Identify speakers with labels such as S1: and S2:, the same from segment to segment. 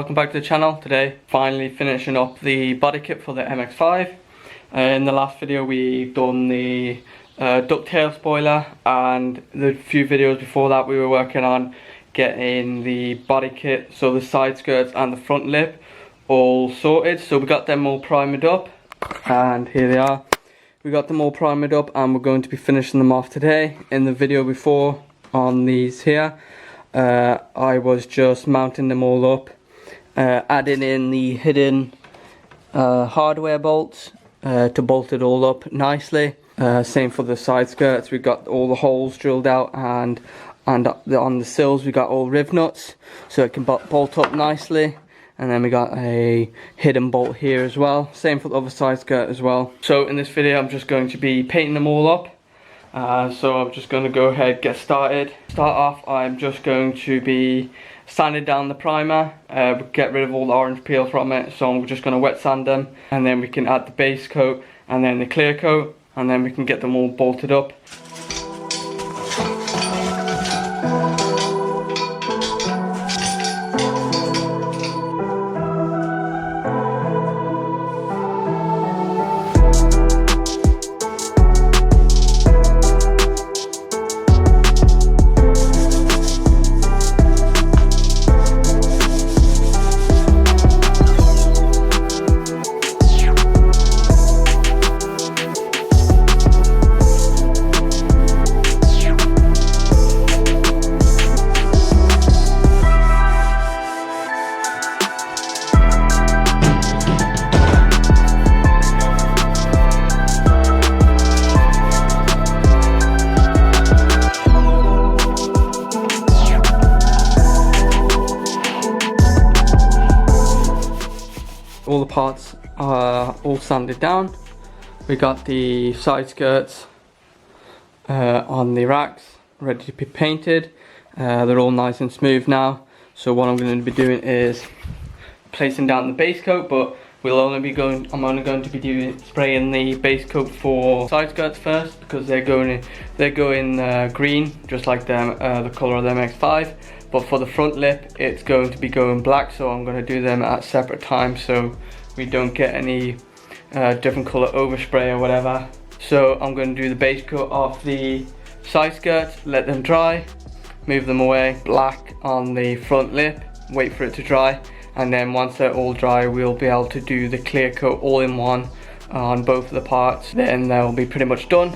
S1: welcome back to the channel. Today, finally finishing up the body kit for the MX-5. In the last video we've done the ducktail spoiler, and the few videos before that we were working on getting the body kit, so the side skirts and the front lip all sorted. So we got them all primed up, and here they are. We got them all primed up and we're going to be finishing them off today. In the video before on these here, I was just mounting them all up, adding in the hidden hardware bolts to bolt it all up nicely. Same for the side skirts. We got all the holes drilled out, and on the sills we got all riv nuts so it can bolt up nicely. And then we got a hidden bolt here as well. Same for the other side skirt as well. So in this video I'm just going to be painting them all up. So I'm just going to go ahead, get started. Start off, I'm just going to be sanding down the primer, get rid of all the orange peel from it. So I'm just going to wet sand them, and then we can add the base coat and then the clear coat, and then we can get them all bolted up. All the parts are all sanded down. We got the side skirts on the racks ready to be painted. They're all nice and smooth now. So what I'm going to be doing is placing down the base coat, but I'm only going to be spraying the base coat for side skirts first, because they're going green, just like the color of the MX-5. But for the front lip, it's going to be going black, so I'm going to do them at separate times so we don't get any different color overspray or whatever. So I'm going to do the base coat off the side skirts, let them dry, move them away, black on the front lip, wait for it to dry, and then once they're all dry we'll be able to do the clear coat all in one on both of the parts. Then they'll be pretty much done.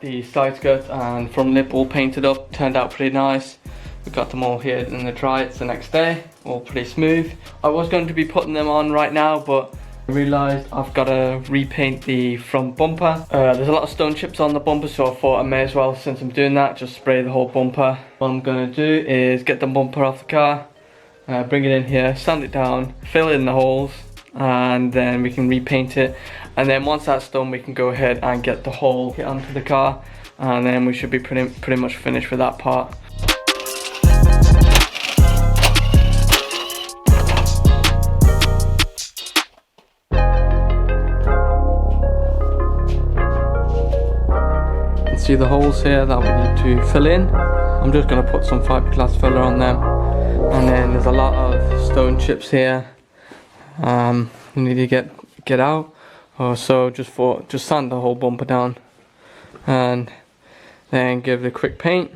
S1: the side skirts and front lip all painted up, turned out pretty nice. We got them all here in the dry. It's the next day, all pretty smooth. I was going to be putting them on right now, but I realised I've got to repaint the front bumper. There's a lot of stone chips on the bumper, so I thought I may as well, since I'm doing that, just spray the whole bumper. What I'm going to do is get the bumper off the car, bring it in here, sand it down, fill in the holes, and then we can repaint it. And then once that's done, we can go ahead and get the whole kit onto the car, and then we should be pretty much finished with that part. See the holes here that we need to fill in. I'm just going to put some fiberglass filler on them, and then there's a lot of stone chips here we need to get out. So just sand the whole bumper down and then give it a quick paint.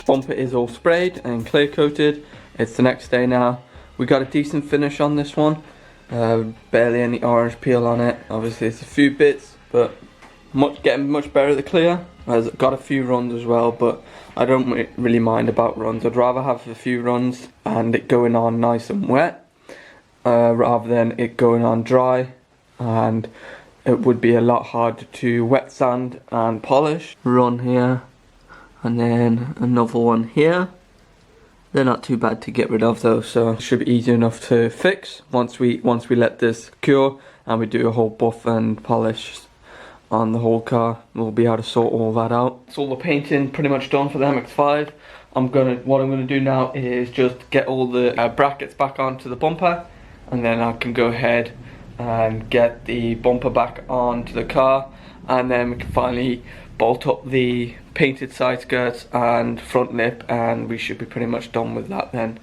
S1: Bumper is all sprayed and clear coated. It's the next day now. We got a decent finish on this one. Barely any orange peel on it. Obviously it's a few bits, but getting much better at the clear. I've got a few runs as well, but I don't really mind about runs. I'd rather have a few runs and it going on nice and wet, rather than it going on dry, and it would be a lot harder to wet sand and polish. Run here, and then another one here. They're not too bad to get rid of though, so it should be easy enough to fix once we let this cure and we do a whole buff and polish on the whole car. We'll be able to sort all that out. It's all the painting pretty much done for the MX-5. What I'm gonna do now is just get all the brackets back onto the bumper, and then I can go ahead and get the bumper back onto the car, and then we can finally bolt up the painted side skirts and front lip, and we should be pretty much done with that then.